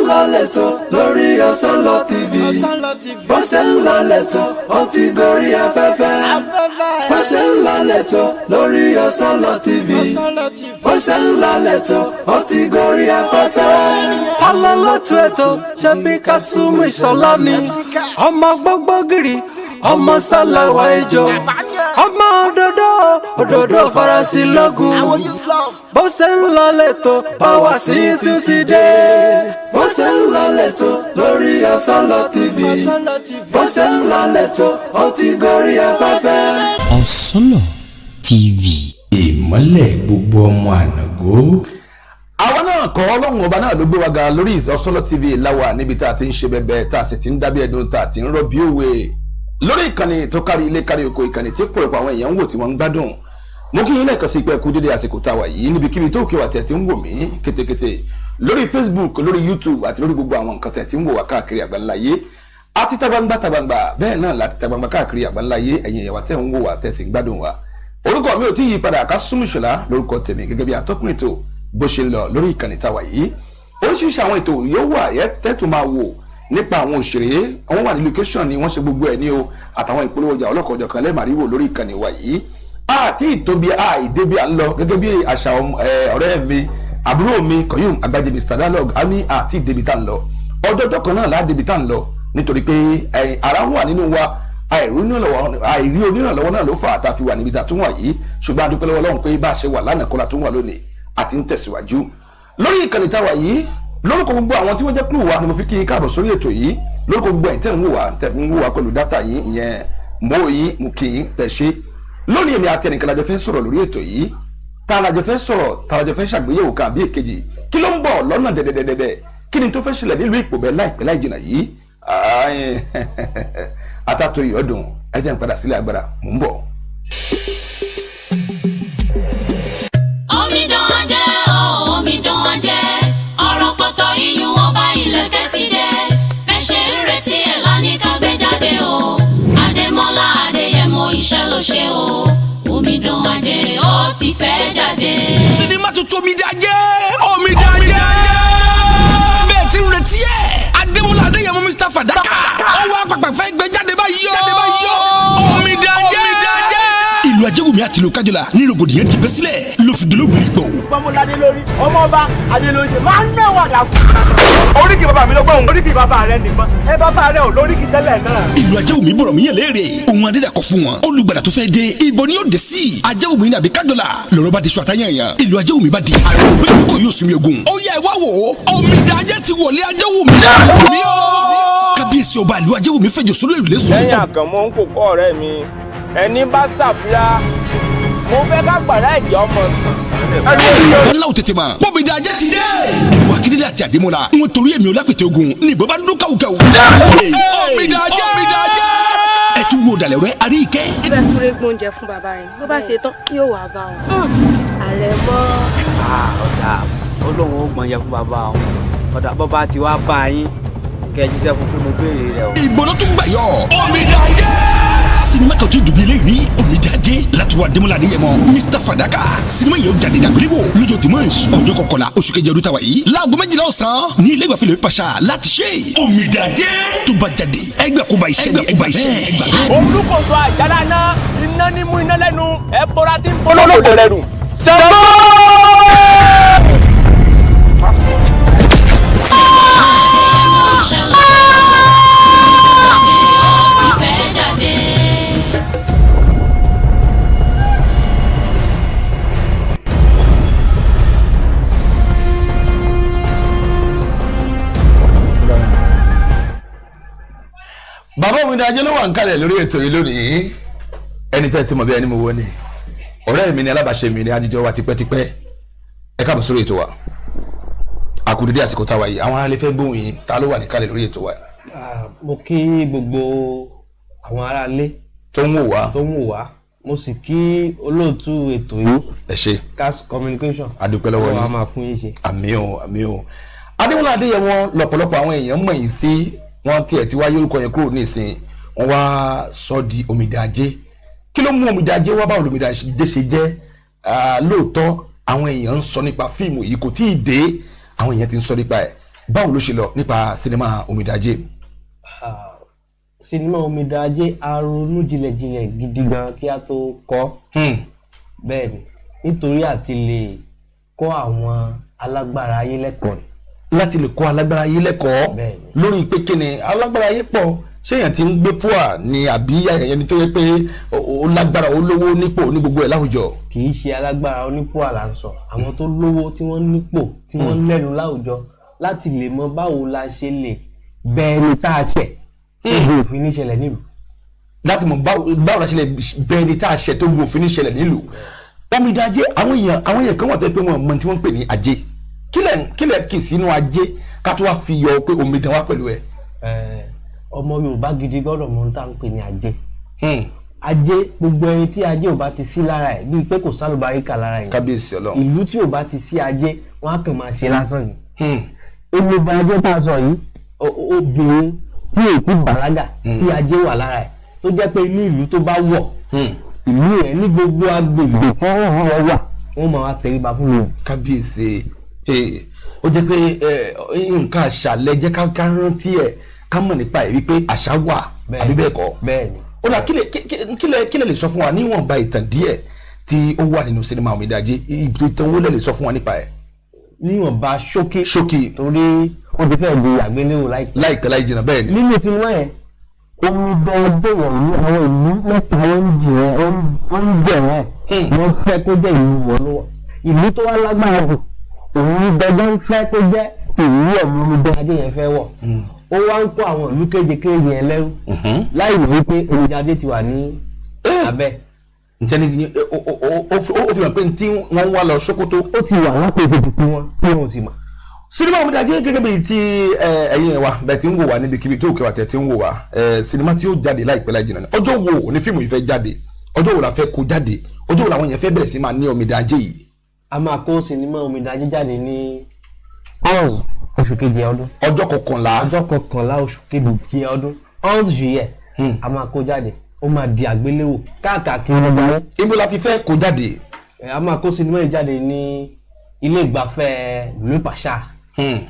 ń lọ lẹ́tọ̀ lórí Ọ̀sánlọ TV. Bó ṣe ń lọ lẹ́tọ̀ ó ti gorí afẹ́fẹ́. Bó ṣe ń lọ lẹ́tọ̀ lórí Ọ̀sánlọ TV. Bó ṣe ń lọ lẹ́tọ̀ ó ti gorí afẹ́fẹ́. Alálọ́tò ètò ṣe bí Kásùmù Ìṣọ̀lá ni. Ọmọ gbogbo gírí, ọmọ sálàwà ìjọ. Ọmọ òdòdó farasí lọ́gùn. Bó ṣe ń lọ lẹ́tọ̀ báwa sí tún ti dé. Bó ṣe ń lọ lẹ́tọ̀ lórí Ọ̀sánlọ TV. Bó ṣe ń lọ lẹ́tọ̀ ó ti gorí afẹ́fẹ́. Ọ̀sánlọ TV. Ìmọ́lẹ̀ gbogbo ọmọ ànàgó. Àwọn náà kọ́ ọlọ́run ọba náà ló gbé wa ga lórí Ọ̀sánlọ TV láwa níbi tá a ti ń ṣe bẹ́bẹ́ tá a sì ti ń dábí ẹ̀dùn tá a ti ń rọ̀ bí òwe. Lórí ìkànnì tó kárí ilé kárí oko, ìkànnì tí pọ̀lọpọ̀ àwọn èèyàn ń wò tí wọ́n ń gbádùn. Mo kí yín lẹ́ẹ̀kan sí pé kú dédé àsìkò tá a wà yìí níbikíbi tó kí wa tẹ̀ tí ń wò mí kétékété lórí Facebook, lórí YouTube àti lórí gbogbo àwọn nǹkan tẹ̀ tí ń wò wá káàkiri àgbáńláyé. Àti tagbangba bẹ́ẹ̀ náà láti tagbangba káàkiri àgbáńláyé, ẹ̀yin èèyàn wa tẹ̀ ń wò wá tẹ̀ sì ń gbádùn wa. Orúkọ mi ò tí yí padà, Kásùmù Ìṣọ̀lá lórúkọ tèmi gẹ́gẹ́ bí atọ́kùn ètò bó ṣe lọ lórí ìkànnì tá a wà yìí. Oríṣiríṣi àwọn ètò yóò wà tẹ́tù máa wò nípa àwọn òṣèré, àwọn wà ní location ni wọ́n ṣe gbogbo ẹ̀ ní o, àtàwọn ìpolówó ọjà ọlọ́kọ̀ọ́jọ̀ kan lẹ́ẹ̀máríwò lórí ìkànnì wa yìí. Àti ìtóbi ìdébí à ń lọ gẹ́gẹ́ bí àṣà ọ̀rẹ́ mi àbúrò mi Koyum Agbaje Mr. Dialogue á ní àti ìdébí tá ń lọ ọjọ́jọ́ kan náà láàdébí tá ń lọ nítorí pé ara wà nínú wa àìrí onírànlọ́wọ́ náà ló fà á tá a fi wà níbi tá a tún wà yìí, ṣùgbọ́n a dúpẹ́ lọ́wọ́ Ọlọ́run pé bá a ṣe wà lánàá kọ́ la tún wà lónìí àti ń tẹ̀síwájú lórí ìkànnì tá a wà yìí. Lórúkọ gbogbo àwọn tí wọ́n jẹ́ kúrò wa ni mo fi kí i káàbọ̀ sórí ètò yìí. Lórúkọ gbogbo ẹ̀ tẹ̀ ń wò wá pẹ̀lú dátà yìí, ìyẹn mọ́ yín mú kí n tẹ̀ ṣe. Lónìí èmi àti ẹnìkan lájọ fẹ́ sọ̀rọ̀ lórí ètò yìí, tá a lájọ fẹ́ sọ̀rọ̀, tá a lájọ fẹ́ ṣàgbéyẹ̀wò kan àbí èkejì. Kí ló ń bọ̀ lọ́nà dẹ̀dẹ̀dẹ̀dẹ̀? Kí ni tó fẹ́ ṣẹlẹ̀ nílùú Ìpòbẹ́ láìpẹ́ láì jìnnà yìí? Atato ìyọ́dún ẹ jẹ́ n padà sílẹ̀ agbára, mò ń bọ̀. Omidan ajẹ́, ọ̀rọ̀ pọ̀tọ́ iyùn wọn bá ilẹ̀ tẹ́tí dé. Bẹ́ẹ̀ ṣe ń retí ẹ̀ lánìí ká gbé jáde o. Adémọ́lá Adéyẹmọ iṣẹ́ ló ṣe o. Omidan ajẹ́ ó ti fẹ́ jáde. Sinimá tuntun Omidan Ajẹ́. Bẹ́ẹ̀ ti ń retí ẹ̀. Adémọ́lá Adéyẹmọ Mr. Fàdákà. Ó wá pàpà fẹ́ gbé jáde báyìí o. Omidan Ajẹ́. Ìlú Ajẹ́wùmí àti ìlú Kájọlá ní rògbòdìyàn ti bẹ́ sílẹ̀ ló fi dolóògbé ipò. Pọ́nmọ́ládé lórí ọmọọba Adélóyè máa ń náwó àdàkù. Oríkì bàbá mi ló gbọ́n, oríkì bàbá rẹ nìkan. Bàbá rẹ ò lóríkì tẹ́lẹ̀ náà. Ìlú Ajẹ́wùmí bọ̀rọ̀ mi yẹn léèrè. Òun adédàkọ̀ fún wọn. Olùgbàdà tó fẹ́ dé. Ibo ni yóò dé sí? Ajẹ́wùmí nàbí Kájọlá. Lọ́rọ̀ bá di sọ àtàyànyàn. Ìlú Ajẹ́wùmí bá di. Àrùn ìwé ìlú kò yóò sunmi ogun. Ó yẹ wá wò ó. Omidan Ajẹ́ ti wọlé Ajẹ́wùmí. Kábíyèsí ọba ìlú Ajẹ́wùmí fẹ̀jọ̀ sórí ìrùlé sùn. Lẹ́yìn àkànmọ́ ń kò kọ́ ọ̀rẹ́ mi, ẹni bá ṣàfihàn mo fẹ́ ká gbàrá ẹ̀jẹ̀ ọmọ sàn. Wọ́n láwù tètè mà. Omidan Ajẹ́ ti dé. Ìlú Akíndélé àti Àdémọ́lá. Wọ́n torí èmi Ọlápẹ̀tẹ̀ ogun ní ìbọn bá dún káwùkáwù. Omidan Ajẹ́. Ẹ tún wo dalẹ̀ rẹ̀ àrí ìkẹ́. Bẹ́ẹ̀ súré gbóúnjẹ fún bàbá rẹ̀. Bó bá ṣe tán, yóò wá bá wọn. Àlẹ́ mọ́. Ọ̀dà olóhùn ó gbọ̀n yẹ fún bàbá wọn. Ọ̀dà bọ́bá ti wá bá yín kẹ́ ẹ jíṣẹ́ fún pé mo béèrè rẹ̀ o. Ìgbóná tún gbà yọ. Omidan Ajẹ́. Sinimá kan tó dùn nílé rí Omidan Ajẹ́ láti wá Adémọ́lá Adéyẹmọ Mr. Fàdákà. Sinimá yẹn ó jáde dàgbéléwò lọ́jọ́ dimanche ọjọ́ 11 oṣù kejì ọdún tàwa yìí láago 12 ọ̀sán ní ilé ìgbàfẹ́ lórí pàṣà láti ṣe. Omidan Ajẹ́ tó bá jáde ẹgbẹ́ kó bá iṣẹ́ ẹgbà bẹ́ẹ̀. Olùkóso àjàrà náà iná ní mú iná lẹ́nu ẹ bọ́ra tí ń bọ́ lọ́wọ́ rẹ̀ rù. Ṣẹ́gbó. Bàbá Omidan Ajẹ́ ló wà ń kalẹ̀ lórí ètò yìí lónìí. Ẹni tẹ́ ti mọ̀ bí ẹni mo wọ́ ni. Ọ̀rẹ́ mi ni alábàáṣe mi ni àjíjọ wa tipẹ́tipẹ́. Ẹ káàbọ̀ sórí ètò wa. Àkùdédé àsìkò táwa yìí. Àwọn aráalé fẹ́ gbóhùn yín. Ta ló wà ní kalẹ̀ lórí ètò wa? Mo kí gbogbo àwọn aráalé tó ń wò wá. Mo sì kí olóòtú ètò yìí. Ẹ ṣé. Cast Communication. Adúpẹ́ lọ́wọ́ yín. Wọ́n á máa fún yín ṣe. Àmín o. Adémọ́lá Adéyẹmọ lọ́pọ̀lọpọ̀ àwọn èèyàn mọ̀ yín sí. Wọ́n tiẹ̀ ti wáyé orúkọ yẹn kúrò nísìn wọ́n wá sọ di Omidan Ajẹ́. Kí ló mú Omidan Ajẹ́ wá báwo Omidan Ajẹ́ ṣe jẹ́? Lóòótọ́ àwọn èèyàn ń sọ nípa fíìmù yìí kò tíì dé, àwọn èèyàn ti ń sọ nípa ẹ̀. báwo ló ṣe lọ nípa sinimá Omidan Ajé? Sinimá Omidan Ajé a ronú jinlẹ̀ gidi gan kí a tó kọ. Bẹ́ẹ̀ ni nítorí àti lè kọ́ àwọn alágbára ayé lẹ́kọ̀ọ́. Láti lè kọ́ alágbára ayé lẹ́kọ̀ọ́ lórí pé kíni alágbára ayé pọ̀ ṣéyàn tí ń gbé púà ní àbí ẹni tó yẹ pé ó lágbára olówó nípò ní gbogbo ẹ̀ láwùjọ. Kì í ṣe alágbára onípò là ń sọ àwọn tó lówó tí wọ́n nípò tí wọ́n lẹ́nu láwùjọ láti lè mọ báwo la ṣe lè bẹ́ẹ̀ ni tá a ṣẹ̀ tó òfin ní ṣẹlẹ̀ nílùú. Láti mọ báwo la ṣe lè bẹ́ẹ̀ ni tá a ṣẹ̀ tó òfin ní ṣẹlẹ̀ nílùú. Omidan Ajé àwọn èèyàn kan wà tó yẹ pé wọ́n mọ tí wọ́n ń pè ní ajé kílẹ̀ kì sínú ajé ká tó wá fi yọ pé omidan wá pẹ̀lú ẹ̀. Ọmọ Yorùbá gidi gbọ́dọ̀ mọ̀ tá à ń pè ní ajé. Ajé gbogbo ẹni tí ajé ò bá ti sí lára ẹ̀ bíi pé kò sálùbáríkà lára ẹ̀. Kábíyèsí Ọlọ́run. Ìlú tí ò bá ti sí ajé wọ́n á kàn máa ṣe lásán ni. Omidan Ajé tá a sọ yìí obìnrin tí èkó bàlágà tí ajé wà lára ẹ̀ tó jẹ́ pé inú ìlú tó bá wọ̀ ìlú ẹ̀ ní gbogbo agbègbè tí wọ́n wà wọ́n máa wá tẹríba fún mi. Kábíyèsí ó jẹ́ pé nǹkan àṣàlẹ̀ jẹ́ ká rántí ẹ̀ ká mọ̀ nípa ẹ̀ wípé àṣà wà àbí bẹ́ẹ̀ kọ́. Bẹ́ẹ̀ni. Ó dà kílẹ̀ lè sọ fún wa níwọ̀nba ìtàn díẹ̀ tí ó wà nínú sinimá Omidan Ajé ìtàn wo lè sọ fún wa nípa ẹ̀. Níwọ̀nba ṣókí torí wọ́n ti fẹ́ di àgbéléwò láìpẹ́ láì jìnnà bẹ́ẹ̀ ni. nínú sinimá yẹn Omidan Ajé wọ̀nyí àwọn ìlú mẹ́ta wọ́n ń jẹ̀rẹ̀ wọ́n fẹ́ kó jẹ́ ìlú wọn lọ́wọ́ ìlú tó wá lágbára jù òun dandan fẹ́ kó jẹ́ ìlú ọ̀mù Omidan Ajé yẹn fẹ́ wọ̀ ó wá ń kó àwọn ìlú kéje yẹn lẹ́rú láì wí pé Omidan Ajé ti wà ní abẹ́. Ǹjẹ́ ó fi hàn pé tí wọ́n wá lọ Sókótó ó ti wà lápèjì tí wọ́n sì mọ̀. Sinimá Omidan Ajé gẹ́gẹ́ bí ti ẹ̀yin wa bẹ́ẹ̀ tí ń wò wá níbikíbi tó kẹwàá tẹ̀ tí ń wò wá sinimá tí ó jáde láìpẹ́ láì jìnnà ọjọ́ wo ni fíìmù yìí fẹ́ jáde ọjọ́ wo la fẹ́ kó jáde ọjọ́ wo làwọn èèyàn fẹ́ bẹ̀rẹ̀ sí máa ní Omidan Ajé yìí. A máa kó sinimá Omidan Ajé jáde ní oṣù keje ọdún. ọjọ́ kọkànlá oṣù keje ọdún oṣù yẹ a máa kó jáde ó máa di àgbéléwò káàkiri ọgbà. Ibo la fi fẹ́ kó jáde. A máa kó sinimá yìí jáde ní ilé ìgbafẹ́ ìlú Ìpàṣà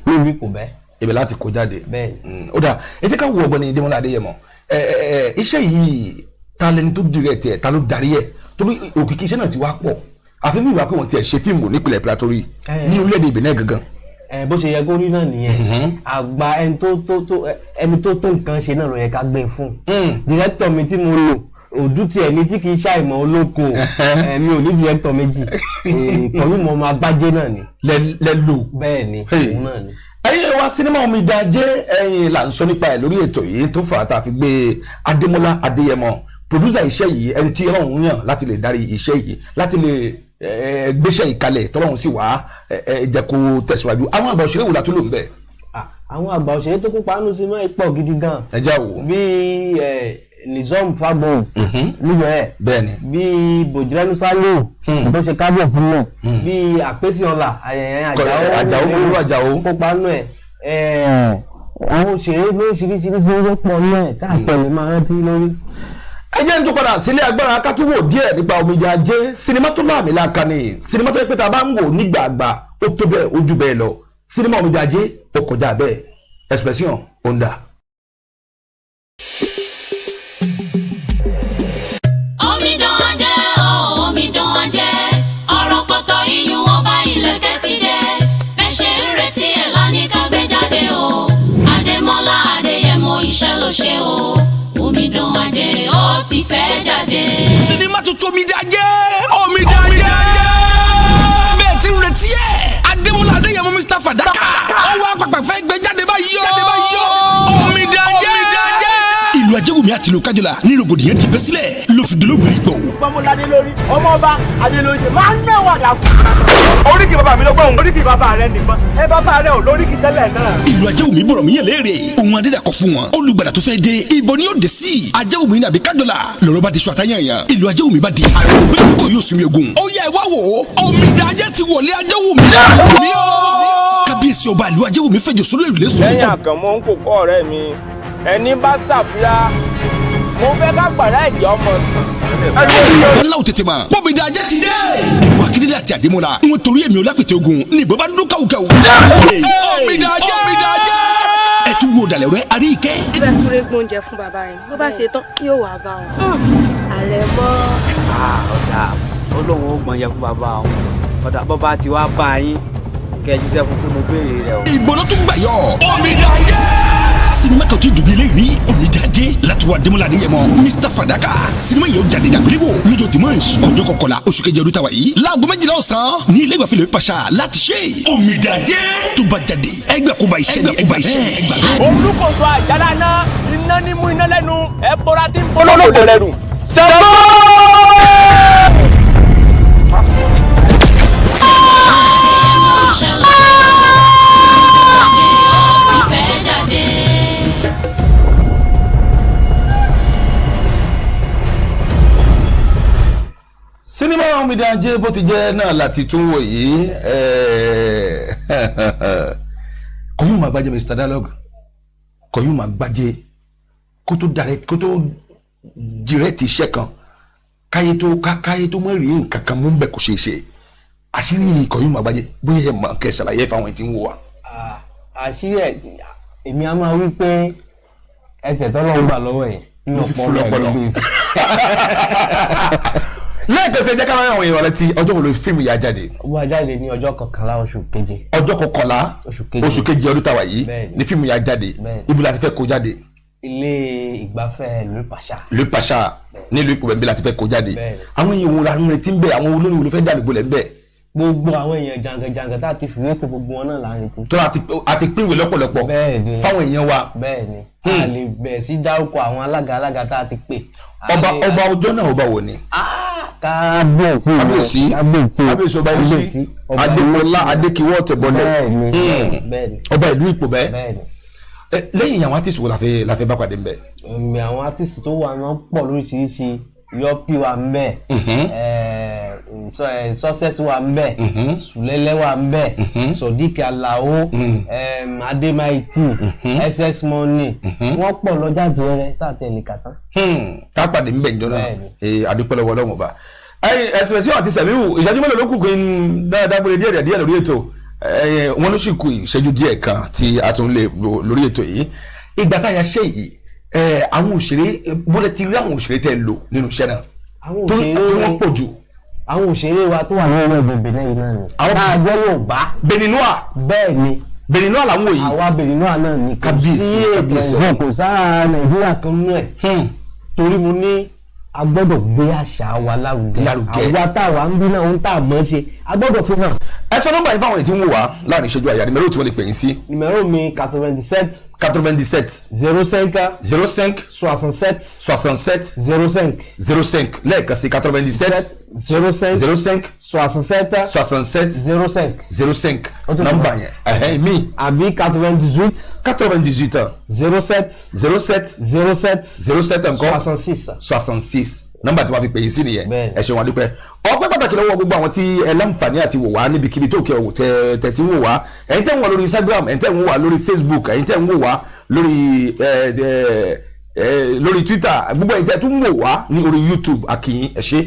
lórí kò bẹ́ẹ̀. Ibẹ̀ láti kó jáde. Bẹ́ẹ̀ni. Ó dà ẹ jẹ́ ká wo Ọ̀gbẹ́ni Démọ́lá Adéyẹmọ iṣẹ́ yìí ta lẹni tó direct ẹ̀ ta ló darí ẹ̀ torí òkìkí iṣẹ́ náà ti wá pọ̀ àfi bí ìwà pé wọ́n ti ẹ̀ ṣe fíìmù nípìnlẹ̀ Plateau ní orílẹ̀-èdè Benin gangan. Bó ṣe yẹ kó rí náà nìyẹn àgbà ẹni tó tó nǹkan ṣe náà ló yẹ ká gbé fún. Director mi tí mo lò òdú tiẹ̀ ní tí kì í ṣàìmọ̀ olóko mi ò ní director méjì ìkọ̀lù mọ́ ọmọ agbájé náà ni. lẹ lò. Bẹ́ẹ̀ ni òun náà ni. ẹ̀yin wa sinimá Omidan Ajé ẹ̀yin là ń sọ nípa ẹ̀ lórí ètò yìí tó fà á tá a fi gbé Adémọ́lá Adéyẹmọ producer iṣẹ́ yìí ẹni tí Ọlọ́run yàn láti lè darí iṣẹ́ yìí láti lè gbéṣẹ́ ìkalẹ̀ tọ́lọ́run sì wá jẹ́ kó tẹ̀síwájú àwọn àgbà òṣèré wò la tó lò ń bẹ̀. àwọn àgbà òṣèré tó kópa nínú sinimá yìí pọ̀ gidi gan. ẹ já wò. bíi Nizom Fagbohun níbẹ̀ bẹ́ẹ̀ni bíi Bojiranu Saliu tó ṣe kábíyèsí náà bíi Àpèsíọlá Àjàó kópa nínú ẹ̀ àwọn òṣèré lóríṣiríṣi ló pọ̀ nínú ẹ̀ káàkiri máa rántí lórí. ẹ jẹ́ ń tó padà sílé agbára ká tún wò díẹ̀ nípa Omidan Ajé sinimá tó láàmì láàka ni sinimá tó yẹ pé tá a bá ń wò nígbà àgbà ó tó bẹ́ẹ̀ ó jù bẹ́ẹ̀ lọ sinimá Omidan Ajé ó kọjá bẹ́ẹ̀ expression onda. Omidan Ajé o Omidan Ajé ọ̀rọ̀ pọ̀tọ́ iyùn wọn bá ilẹ̀kẹ̀ ti dé bẹ́ẹ̀ ṣe ń retí ẹ̀ lánìí ká gbé jáde o Adémọ́lá Adéyẹmọ iṣẹ́ ló ṣe o Omidan Ajé ó ti fẹ́ jáde. Sinimá tuntun Omidan Ajé bẹ́ẹ̀ ti ń retí ẹ̀ Adémọ́lá Adéyẹmọ Mr. Fàdákà ó wá pàpà fẹ́ gbé jáde báyìí o Omidan Ajé. Ìlú Ajégúnmi àti ìlú Kájọlá ní rògbòdìyàn ti bẹ́ sílẹ̀ ló fi dolóbìnrin gbọ̀. Gbọ́mọládé lórí ọmọọba Adélóyè máa ń mẹ́wàá dàkú. Oríkì bàbá mi ló gbọ́ òun oríkì bàbá rẹ̀ nìkan bàbá rẹ̀ ò lóríkì tẹ́lẹ̀ náà. Ìlú Ajégúnmi bọ̀rọ̀ mi yẹn léèrè ohun adédàkọ̀ fún wọn olùgbàdà tó fẹ́ dé ibo ni yóò dé sí Ajégúnmi nàbí Kájọlá lọ́rọ̀ bá di sọ àtàyànyàn ìlú Ajégúnmi bá di àwọn òfin kò yóò sunmi ogun. Ó yẹ wá wò ó Omidan Ajé ti wọlé Ajégúnmi kábíyèsí ọba ìlú Ajégúnmi fẹjọ sólè ìrùlé sùn. lẹ́yìn àkànmọ́ ń kó kọ́ ọ̀rẹ́ mi ẹni bá ṣàfihàn mo fẹ́ ká gbàrà ẹ̀jẹ̀ ọmọ sàn. ńlá ò tètè mọ̀ Omidan Ajé ti dé. ìwà kí Bámidélé àti Adémọ́lá wọn torí èmi Ọlápẹ̀tẹ̀ ogun ní ìbọn bá ń dún káwùkáwù. Omidajẹ́ ẹ tún wo dalẹ̀ rẹ Àríkẹ́. bẹ́ẹ̀ súré gbóúnjẹ fún bàbá rẹ̀ ló bá ṣe tán yóò wá bá wọn. àlẹ́ mọ́. ọ̀dà Ọlọ́run ó gbọ́n yẹ fún bàbá wọn ọ̀dà bàbá ti wá bá yín kẹ́ ẹ jíṣẹ́ fún pé mo béèrè rẹ̀ o. ìgbóná tún gbà yọ. Omidajẹ́ sinimá kan tó dùn ní lẹ́yìn ní Omidajẹ́ látọwọ́ Adémọ́lá Adéyẹmọ Mr Fadaka sinimá yóò jáde dàgbéléwò lọ́jọ́ dimanche ọjọ́ 11 oṣù kejì ọdún tàwa yìí láago 12 ọ̀sán ní ilé ìgbafẹ́ lórí pàṣà láti ṣe Omidajẹ́ tó bá jáde ẹgbẹ́ kó bá iṣẹ́ ní ẹgbà iṣẹ́. olùkóso àjàlá náà iná ní mú iná lẹ́nu ẹ bọ́ra tí ń bọ́ lọ́wọ́ rẹ̀ rù. sẹ́gbọ́. sinimá Omidajẹ́ bó ti jẹ́ náà láti tún wò yìí Koyuma Agbaje Mr Dialogue Koyuma Agbaje kó tó direct iṣẹ́ kan káyé tó mọ̀ rí nǹkan kan mú bẹ́ẹ̀ kò ṣeé ṣe àṣírí Koyuma Agbaje bóyá ẹ̀ mọ̀ kẹ́ ṣàlàyé fáwọn tí ń wò wá. àṣírí ẹ̀ èmi á máa wí pé ẹsẹ̀ tọ́lọ́run gbà lọ́wọ́ ẹ̀ ní ọ̀pọ̀ ọ̀gbìn sí. lẹ́ẹ̀kẹsẹ̀ jẹ́ ká máa ń àwọn èèyàn létí ọjọ́ wo ló fíìmù yà jáde. ó wá jáde ní ọjọ́ 11 oṣù keje. ọjọ́ 11 oṣù keje ọdún tàwa yìí ní fíìmù yà jáde ibi láti fẹ́ kó jáde. ilé ìgbafẹ́ Le Pasha nílùú Ìpòbẹ́ bí láti fẹ́ kó jáde. àwọn èèyàn wo la ń retí ń bẹ àwọn olórin wo ló fẹ́ dàbí gbolẹ̀ ń bẹ. gbogbo àwọn èèyàn jàǹkànjàǹkàn tá a ti fìwé pé gbogbo wọn náà là ń retí. tó a ti pínwé lọ́pọ̀lọpọ̀ fáwọn èèyàn wa. bẹ́ẹ̀ni a lè bẹ̀rẹ̀ sí dárúkọ àwọn alága tá a ti pè. ọba ọjọ́ náà ọba wo ni. kábíyèsí ọba ìlú Adémọ́lá Adékiwọ́ Tẹ̀bọ́lẹ̀ ọba ìlú Ìpòbẹ́. lẹ́yìn àwọn artiste wo la fẹ́ bá pàdé ń bẹ. àwọn artiste tó wà náà pọ̀ lóríṣiríṣi Yọpí wà ń bẹ Success wà ń bẹ Sùlẹ́lẹ́ wà ń bẹ Sodiq Alao Ademaiti SS Money wọ́n pọ̀ lọ́jà jẹ́rẹ́ tààtì ẹ̀lẹ́kà tán. ká pàdé ń bẹ ìjọ náà àdúpẹ́ lọ́wọ́ Ọlọ́run ọba. Expression àti Sẹ̀míù ìṣẹ́jú mélòó ló kù kí n dáadáa gbé díẹ̀ lórí ètò wọn ló sì kù ìṣẹ́jú díẹ̀ kan tí a tún lè lò lórí ètò yìí. ìgbà tá a yà ṣe yìí àwọn òṣèré bọ́lẹ̀ ti rí àwọn òṣèré tẹ́ lò nínú iṣẹ́ náà tó wọ́n pọ̀ jù. àwọn òṣèré wa tó wà nínú ẹgbẹ́ Benin náà ni àwọn àjọ Yorùbá Beninois bẹ́ẹ̀ ni Beninois làwọn òyìn àwa Beninois náà ni kò sí ètò ẹ̀gbọ́n kò sára Nàìjíríà kan nínú ẹ̀ torí mo ní a gbọ́dọ̀ gbé àṣà wa lárugẹ àwa táwa ń bí náà ń tà mọ́ ṣe a gbọ́dọ̀ fi hàn. ẹ sọ nọ́mbà yìí fáwọn èyí tí ń wò wá láàrin ìṣẹ́jú àyà nìmẹ́rò tí wọ́n lè pè yín sí. nìmẹ́rò mi 97 05 67 05 lẹ́ẹ̀kan sí 97 05 67 05 nọ́mbà yẹn mi. àbí 98 07 encore 66 nọ́mbà tí wọ́n fi pè yín sí nìyẹn ẹ ṣeun a dúpẹ́. ọpẹ́ pàtàkì lọ́wọ́ gbogbo àwọn tí ẹ láǹfààní àti wò wá níbikíbi tó kẹ́ tẹ̀ tí ń wò wá ẹ̀yin tẹ́ ń wò wá lórí Instagram ẹ̀yin tẹ́ ń wò wá lórí Facebook ẹ̀yin tẹ́ ń wò wá lórí Twitter gbogbo ẹ̀yin tẹ́ tún wò wá ní orí YouTube akínyìn ẹ ṣé.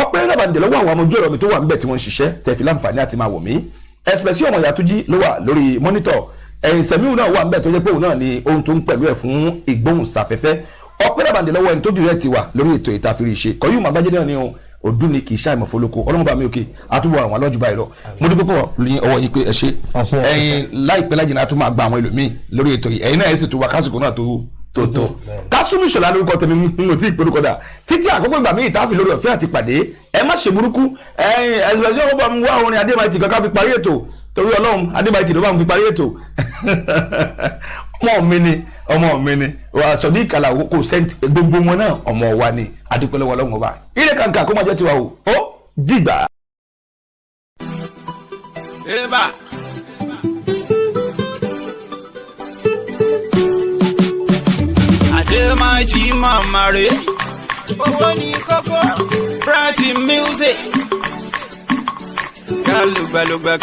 ọpẹ́ nàbàǹdẹ̀ lọ́wọ́ àwọn ọmọ ojú ọ̀rọ̀ mi tó wà níbẹ̀ tí wọ́n ń ṣiṣẹ́ tẹ́ fi láǹfààní àti máa wò mí. Expression ọmọ Yàtújí ló wà lórí monitor ẹ̀yin Sẹ̀míù náà wà níbẹ̀ tó jẹ́ pé òun náà ni ohun tó ń pẹ̀lú ẹ̀ fún ìgbóhùnsáfẹ́fẹ́. ọpẹ́ nàbàǹdẹ̀ lọ́wọ́ ẹni tó direct ti wà lórí ètò ìtàfírí ṣe Koyuma Agbaje náà ni ọdún ni kì í ṣàìmọ̀ fọlọ́kọ ọlọ́mọba mi òkè àtúbọ̀ àwọn alọ́jú báyìí lọ mo dúpẹ́ pọ̀ ní ọwọ́ yín pé ẹ ṣe ẹ̀yin láìpẹ́ lájìnà àtúmọ̀ máa gba àwọn ẹlòmíì lórí ètò yìí ẹ̀yin náà ẹ̀ sì tó wa kásìkò náà tó Kásùmí Ìṣọ̀lá lórúkọ tèmi nínú tí ìpérúkọ dà títí àkókò ìgbà míì táàfin lórí ọ̀fẹ́ àti pàdé ẹ má ṣe burúkú ẹ̀yin Expression ọgbà mu wá orin Adémaìtì kankan fi parí ètò torí Ọlọ́run Adémaìtì ló bá mu fi parí ètò ọmọ mi ni wà Sodiq Alao kò sẹ́ńtì gbogbo wọn náà ọmọ wa ni adúpẹ́ lọ́wọ́ Ọlọ́run ọba ilé kankan kó máa jẹ́ tiwa o ó dìgbà. Ademaiji mama re owó ní kókó Bright music kálùgbàlùgbà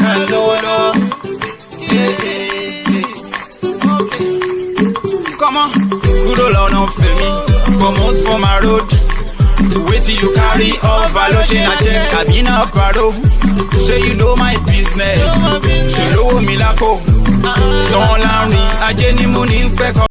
kálùwọ́lọ́. Come on, kúrò lọ́nà fèmí, come out for my road. Wait till you carry over, lotion and check, cabina paro. Say you know my business. Ṣòlówó mi lápò. Sọ́ọ́lá rìn, ajé ni mo ní fẹ́ kọ́.